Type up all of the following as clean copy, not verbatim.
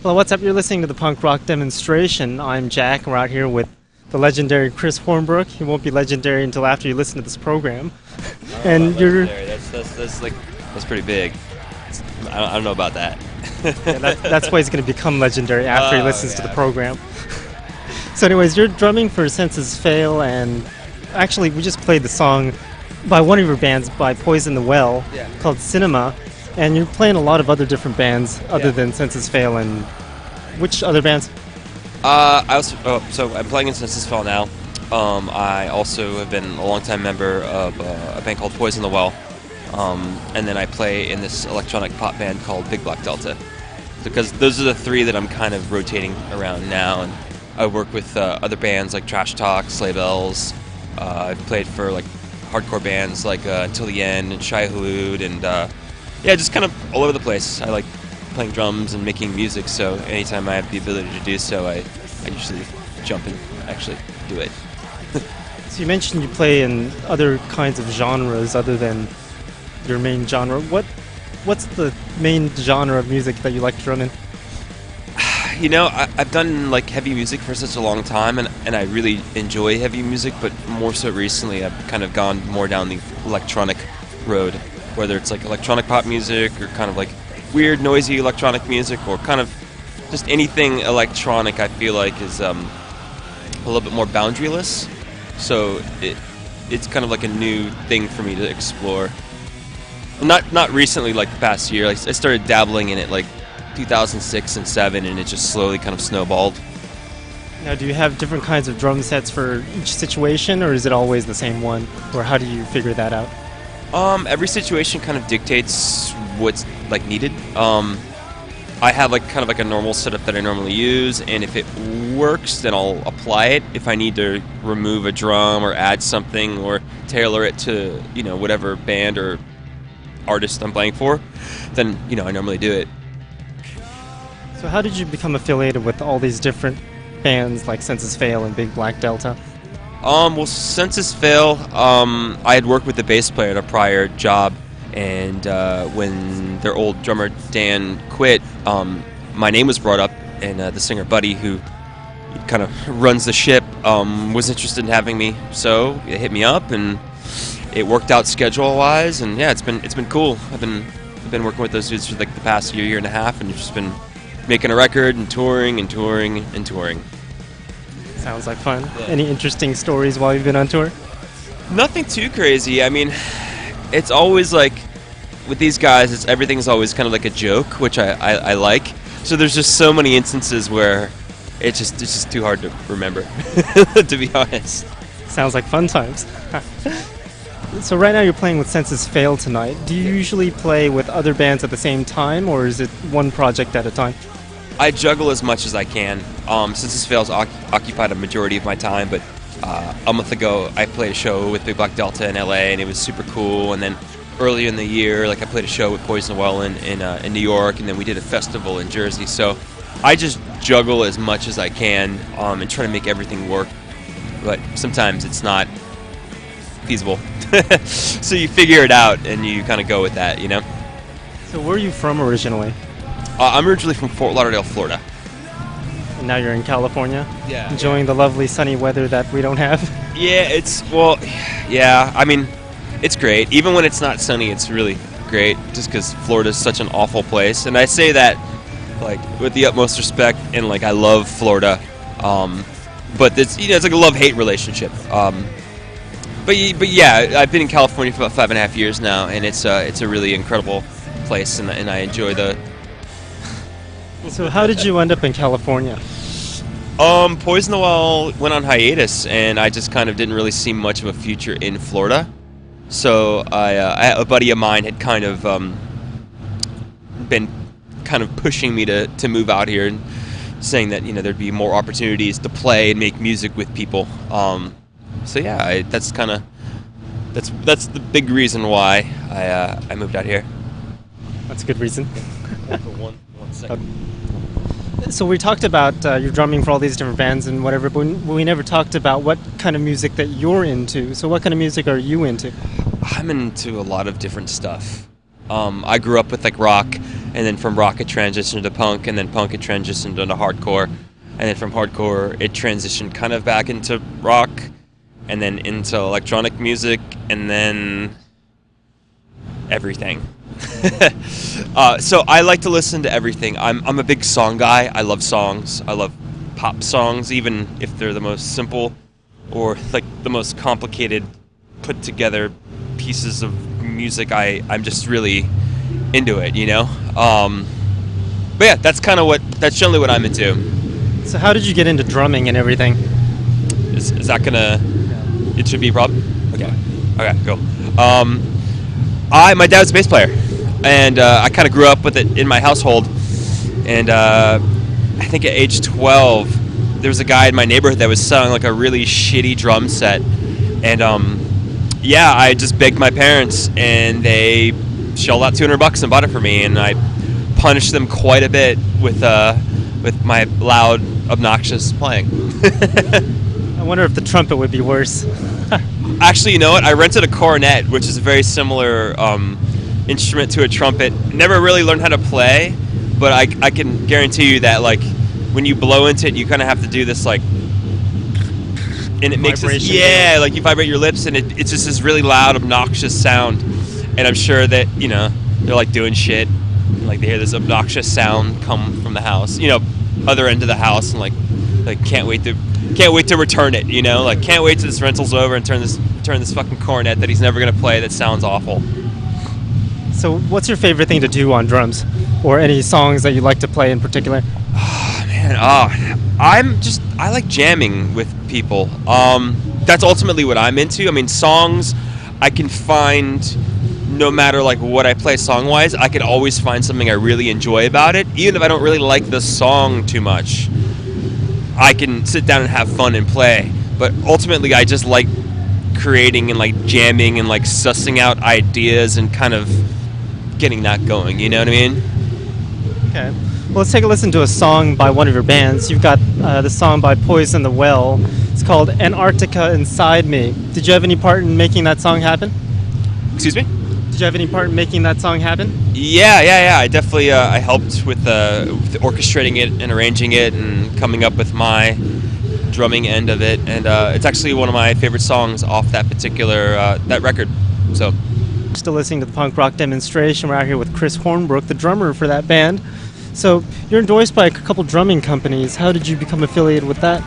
Well, what's up? You're listening to the Punk Rock Demonstration. I'm Jack, and we're out here with the legendary Chris Hornbrook. He won't be legendary until after you listen to this program. And you're that's pretty big. I don't know about that. that's why he's going to become legendary after he listens to the program. So anyways, you're drumming for Senses Fail, and actually we just played the song by one of your bands, by Poison the Well, called Cinema, and you're playing a lot of other different bands other than Senses Fail. And which other bands? So I'm playing in Senses Fail now. I also have been a longtime member of a band called Poison the Well, and then I play in this electronic pop band called Big Black Delta. Because those are the three that I'm kind of rotating around now, and I work with other bands like Trash Talk, Sleigh Bells. I've played for like hardcore bands like Until the End and Shai Hulud, and just kind of all over the place. I like playing drums and making music, so anytime I have the ability to do so, I usually jump and actually do it. So you mentioned you play in other kinds of genres other than your main genre. What's the main genre of music that you like to drum in? You know, I've done like heavy music for such a long time, and I really enjoy heavy music, but more so recently I've kind of gone more down the electronic road, whether it's like electronic pop music or kind of like weird noisy electronic music, or kind of just anything electronic. I feel like is a little bit more boundaryless, so it's kind of like a new thing for me to explore. Not recently, like the past year. Like I started dabbling in it like 2006 and 2007, and it just slowly kind of snowballed. Now, do you have different kinds of drum sets for each situation, or is it always the same one, or how do you figure that out? Every situation kind of dictates what's like needed. I have like kind of like a normal setup that I normally use, and if it works, then I'll apply it. If I need to remove a drum or add something or tailor it to, whatever band or artist I'm playing for, then, I normally do it. So how did you become affiliated with all these different bands like Senses Fail and Big Black Delta? Well, Senses Fail, I had worked with the bass player at a prior job, and when their old drummer Dan quit, my name was brought up, and the singer Buddy, who kind of runs the ship, was interested in having me, so it hit me up, and it worked out schedule-wise, and yeah, it's been cool. I've been working with those dudes for like the past year and a half, and just been making a record and touring and touring and touring. Sounds like fun. Yeah. Any interesting stories while you've been on tour? Nothing too crazy. I mean, it's always like, with these guys, everything's always kind of like a joke, which I like. So there's just so many instances where it's just too hard to remember, to be honest. Sounds like fun times. So right now you're playing with Senses Fail tonight. Do you usually play with other bands at the same time, or is it one project at a time? I juggle as much as I can. Senses Fail's occupied a majority of my time, but a month ago I played a show with Big Black Delta in LA, and it was super cool. And then earlier in the year, like I played a show with Poison the Well in New York, and then we did a festival in Jersey. So I just juggle as much as I can and try to make everything work. But sometimes it's not feasible. So you figure it out and you kind of go with that, So where are you from originally? I'm originally from Fort Lauderdale, Florida. And now you're in California? Yeah. Enjoying the lovely sunny weather that we don't have? Yeah, I mean, it's great. Even when it's not sunny, it's really great, just because Florida's such an awful place. And I say that like with the utmost respect, and like I love Florida. But it's it's like a love-hate relationship. But yeah, I've been in California for about 5.5 years now, and it's a really incredible place, and I enjoy the. So how did you end up in California? Poison the Well went on hiatus, and I just kind of didn't really see much of a future in Florida. So a buddy of mine had kind of been kind of pushing me to move out here, and saying that there'd be more opportunities to play and make music with people. So yeah, that's the big reason why I moved out here. That's a good reason. For one second. So we talked about your drumming for all these different bands and whatever, but we never talked about what kind of music that you're into. So what kind of music are you into? I'm into a lot of different stuff. I grew up with like rock and then from rock it transitioned to punk, and then punk it transitioned into hardcore, and then from hardcore it transitioned kind of back into rock, and then into electronic music, and then everything. So I like to listen to everything. I'm a big song guy. I love songs. I love pop songs, even if they're the most simple or like the most complicated put together pieces of music. I'm just really into it, you know. But yeah, that's generally what I'm into. So how did you get into drumming and everything? Is that gonna? It should be a problem. Okay. Okay. Cool. My dad's a bass player, and I kind of grew up with it in my household. And I think at age 12, there was a guy in my neighborhood that was selling like a really shitty drum set, and yeah, I just begged my parents, and they shelled out $200 and bought it for me, and I punished them quite a bit with my loud, obnoxious playing. I wonder if the trumpet would be worse. Actually, you know what? I rented a cornet, which is a very similar instrument to a trumpet. Never really learned how to play, but I can guarantee you that like when you blow into it, you kind of have to do this like, and it makes this, yeah, like you vibrate your lips, and it's just this really loud, obnoxious sound. And I'm sure that, you know, they're like doing shit, and, like they hear this obnoxious sound come from the house, you know, other end of the house, and like can't wait to return it, you know, like can't wait till this rental's over and turn this fucking cornet that he's never gonna play that sounds awful. So what's your favorite thing to do on drums, or any songs that you like to play in particular? Oh man, I like jamming with people. That's ultimately what I'm into. I mean, songs I can find. No matter like what I play song wise, I can always find something I really enjoy about it. Even if I don't really like the song too much, I can sit down and have fun and play. But ultimately, I just like creating and like jamming and like sussing out ideas and kind of getting that going. You know what I mean? Okay. Well, let's take a listen to a song by one of your bands. You've got the song by Poison the Well. It's called Antarctica Inside Me. Did you have any part in making that song happen? Excuse me? Did you have any part in making that song happen? Yeah. I definitely I helped with orchestrating it and arranging it and coming up with my drumming end of it. And it's actually one of my favorite songs off that particular that record. So, still listening to the punk rock demonstration. We're out here with Chris Hornbrook, the drummer for that band. So you're endorsed by a couple drumming companies. How did you become affiliated with that?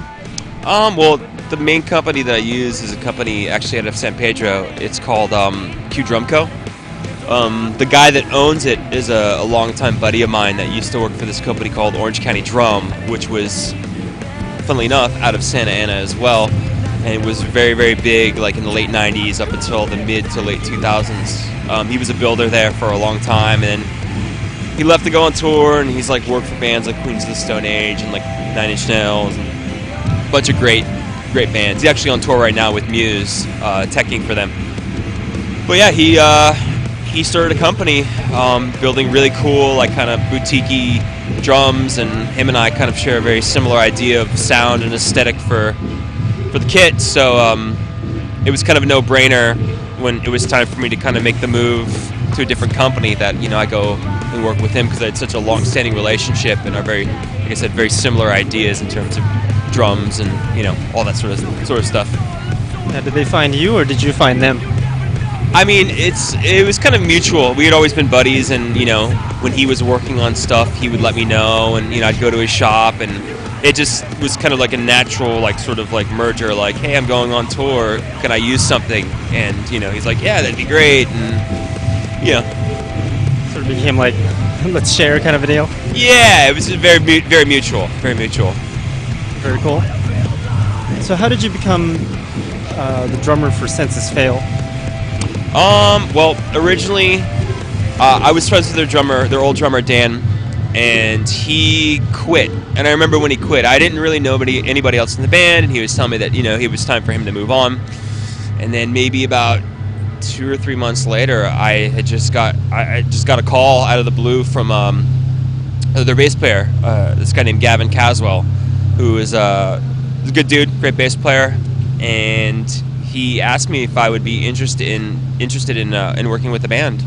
Well, the main company that I use is a company actually out of San Pedro. It's called Q Drum Co. The guy that owns it is a longtime buddy of mine that used to work for this company called Orange County Drum, which was, funnily enough, out of Santa Ana as well. And it was very, very big, like in the late 90s up until the mid to late 2000s. He was a builder there for a long time, and he left to go on tour, and he's like worked for bands like Queens of the Stone Age and like Nine Inch Nails and a bunch of great bands. He's actually on tour right now with Muse, teching for them. But yeah, he started a company building really cool, like kind of boutique-y drums, and him and I kind of share a very similar idea of sound and aesthetic for the kit. So it was kind of a no-brainer when it was time for me to kind of make the move to a different company that, you know, I go and work with him because I had such a long-standing relationship and are very, like I said, very similar ideas in terms of drums and, you know, all that sort of stuff. Now, did they find you or did you find them? I mean, it was kind of mutual. We had always been buddies, and, you know, when he was working on stuff, he would let me know, and, you know, I'd go to his shop, and it just was kind of like a natural, like, sort of like merger, like, hey, I'm going on tour, can I use something? And, you know, he's like, yeah, that'd be great, and, you know. Sort of became like, let's share kind of a deal? Yeah, it was very, very mutual, very mutual. Very cool. So how did you become the drummer for Census Fail? Well, originally, I was friends with their old drummer, Dan, and he quit. And I remember when he quit, I didn't really know anybody else in the band, and he was telling me that, you know, it was time for him to move on. And then maybe about 2 or 3 months later, I just got a call out of the blue from their bass player, this guy named Gavin Caswell, who is a good dude, great bass player, and he asked me if I would be interested in working with the band.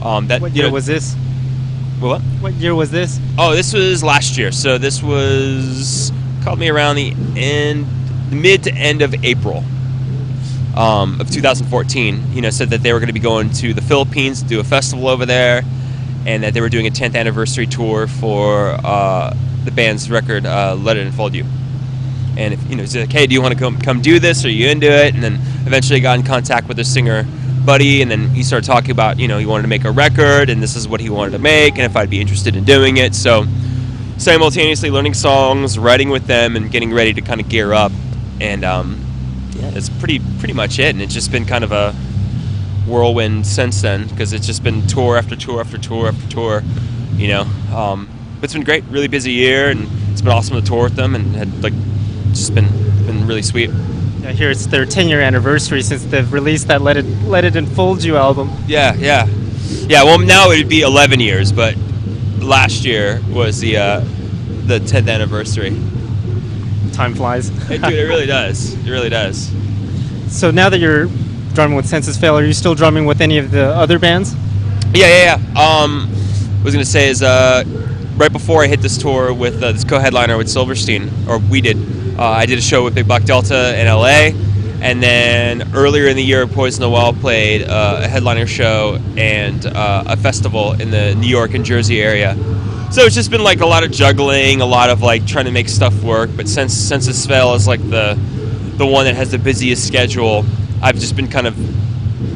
What year was this? What? What year was this? Oh, this was last year. So this was called me around the mid to end of April of 2014. Said that they were going to be going to the Philippines to do a festival over there, and that they were doing a 10th anniversary tour for the band's record, Let It Unfold You. And he's like, hey, do you want to come do this? Are you into it? And then eventually got in contact with their singer buddy, and then he started talking about, he wanted to make a record, and this is what he wanted to make, and if I'd be interested in doing it. So simultaneously learning songs, writing with them, and getting ready to kind of gear up. And that's pretty much it. And it's just been kind of a whirlwind since then, because it's just been tour after tour after tour after tour. But it's been great, really busy year, and it's been awesome to tour with them, and had just been really sweet. I hear it's their 10-year anniversary since they've released that Let It Unfold You album. Yeah. Well, now it would be 11 years, but last year was the 10th anniversary. Time flies. Dude, it really does. It really does. So now that you're drumming with Senses Fail, are you still drumming with any of the other bands? Yeah. What I was gonna say is right before I hit this tour with this co-headliner with Silverstein, or we did. I did a show with Big Buck Delta in LA, and then earlier in the year, Poison the Well played a headliner show and a festival in the New York and Jersey area. So it's just been a lot of juggling, a lot of trying to make stuff work. But since Senses Fail is the one that has the busiest schedule, I've just been kind of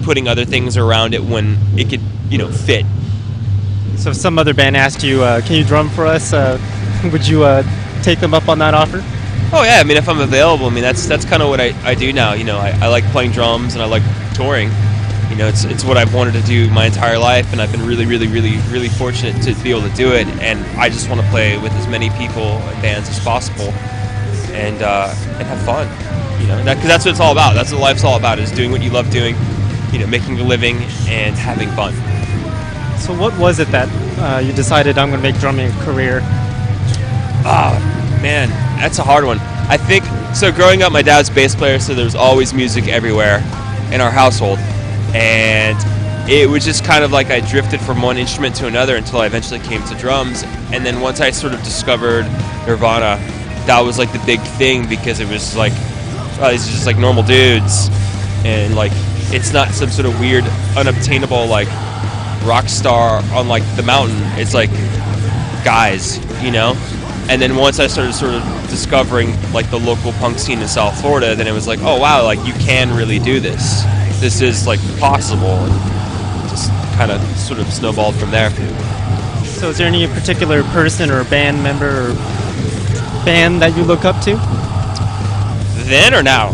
putting other things around it when it could fit. So if some other band asked you, can you drum for us, would you take them up on that offer? Oh yeah, if I'm available, that's kind of what I do now. I like playing drums and I like touring. It's what I've wanted to do my entire life, and I've been really fortunate to be able to do it. And I just want to play with as many people and bands as possible, and have fun. Because that's what it's all about. That's what life's all about: is doing what you love doing, making a living and having fun. So what was it that you decided I'm going to make drumming a career? Man, that's a hard one. I think, so growing up, my dad's a bass player, so there was always music everywhere in our household. And it was just kind of I drifted from one instrument to another until I eventually came to drums. And then once I sort of discovered Nirvana, that was the big thing, because it was oh, these are just normal dudes. And it's not some sort of weird, unobtainable rock star on the mountain. It's guys, And then once I started sort of discovering the local punk scene in South Florida, then it was oh wow, you can really do this. This is possible, and just kind of sort of snowballed from there. So is there any particular person or band member or band that you look up to? Then or now?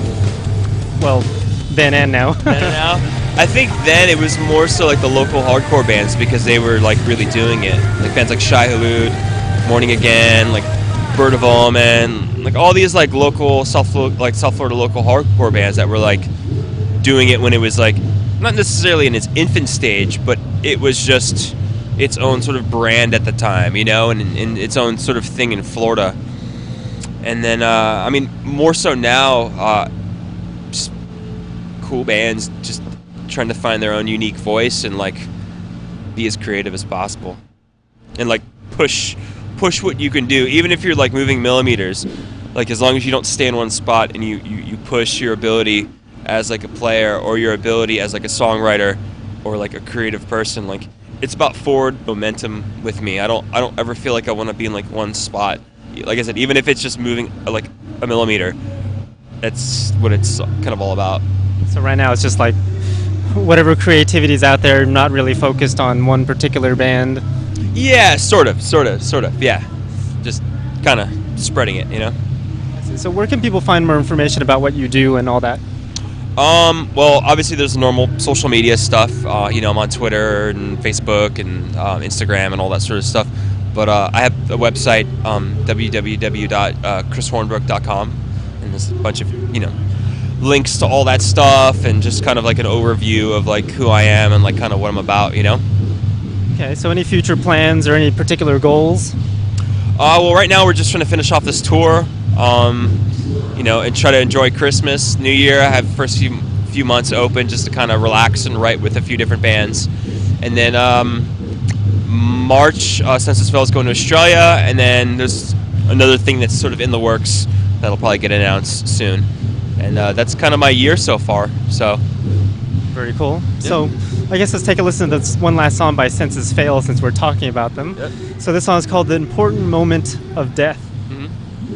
Well, then and now. Then and now? I think then it was more so the local hardcore bands, because they were really doing it. Bands like Shai Hulud, Morning Again, Bird of Omen, all these local South Florida local hardcore bands that were doing it when it was not necessarily in its infant stage, but it was just its own sort of brand at the time, and its own sort of thing in Florida. And then more so now, just cool bands just trying to find their own unique voice and be as creative as possible, and push what you can do, even if you're moving millimeters, as long as you don't stay in one spot and you push your ability as a player, or your ability as a songwriter, or a creative person. It's about forward momentum with me. I don't ever feel I want to be in one spot. Like I said, even if it's just moving a millimeter, that's what it's kind of all about. So right now it's just whatever creativity is out there, not really focused on one particular band. Yeah, sort of, yeah. Just kind of spreading it, So where can people find more information about what you do and all that? Well, obviously there's normal social media stuff. I'm on Twitter and Facebook and Instagram and all that sort of stuff. But I have a website, www.chrishornbrook.com, and there's a bunch of, links to all that stuff, and just kind of an overview of who I am and kind of what I'm about, Okay, so any future plans or any particular goals? Well, right now we're just trying to finish off this tour, and try to enjoy Christmas, New Year. I have the first few months open just to kind of relax and write with a few different bands. And then March, Census Fail is going to Australia, and then there's another thing that's sort of in the works that'll probably get announced soon. And that's kind of my year so far. So Very cool. So I guess let's take a listen to this one last song by Census Fail since we're talking about them. Yep. So this song is called The Important Moment of Death.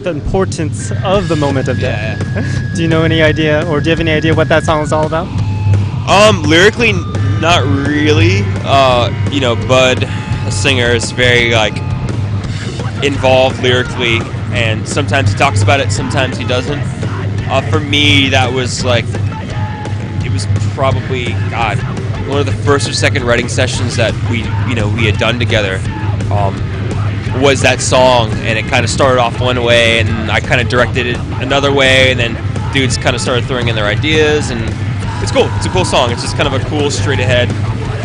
The importance of the moment of death. Yeah. Do you know any idea, or do you have any idea what that song is all about? Lyrically, not really. Bud, the singer, is very involved lyrically, and sometimes he talks about it, sometimes he doesn't. For me, that was it was probably one of the first or second writing sessions that we had done together. Was that song, and it kind of started off one way, and I kind of directed it another way, and then dudes kind of started throwing in their ideas, and it's cool. It's a cool song. It's just kind of a cool, straight-ahead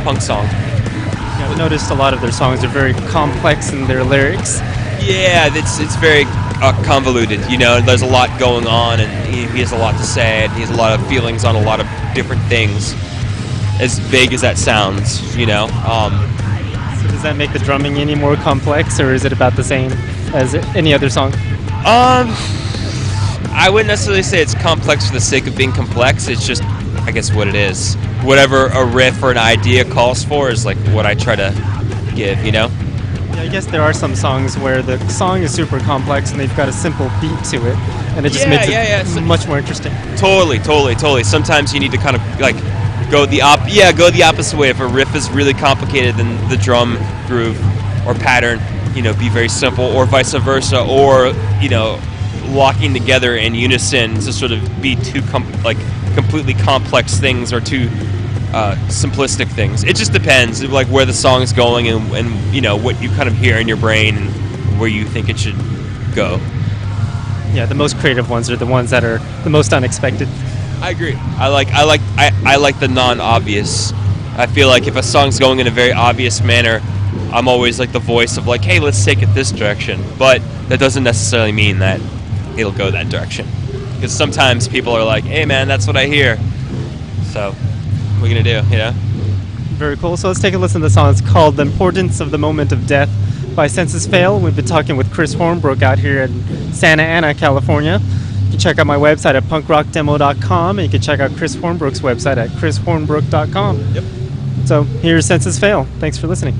punk song. Yeah, I've noticed a lot of their songs are very complex in their lyrics. Yeah, it's very convoluted. There's a lot going on, and he has a lot to say, and he has a lot of feelings on a lot of different things. As vague as that sounds, So does that make the drumming any more complex, or is it about the same as any other song? I wouldn't necessarily say it's complex for the sake of being complex. It's just, I guess, what it is. Whatever a riff or an idea calls for is what I try to give, Yeah, I guess there are some songs where the song is super complex and they've got a simple beat to it, and it just makes it much more interesting. Totally. Sometimes you need to kind of go the opposite way. If a riff is really complicated, then the drum groove or pattern, be very simple, or vice versa, or locking together in unison to sort of be two completely complex things or two simplistic things. It just depends, where the song's going and what you kind of hear in your brain and where you think it should go. Yeah, the most creative ones are the ones that are the most unexpected. I agree. I like the non-obvious. I feel like if a song's going in a very obvious manner, I'm always the voice of hey, let's take it this direction. But that doesn't necessarily mean that it'll go that direction. Because sometimes people are hey man, that's what I hear. So what are we gonna do, Very cool. So let's take a listen to the song. It's called The Importance of the Moment of Death by Census Fail. We've been talking with Chris Hornbrook out here in Santa Ana, California. You can check out my website at punkrockdemo.com, and you can check out Chris Hornbrook's website at chrishornbrook.com. Yep. So here's Census Fail. Thanks for listening.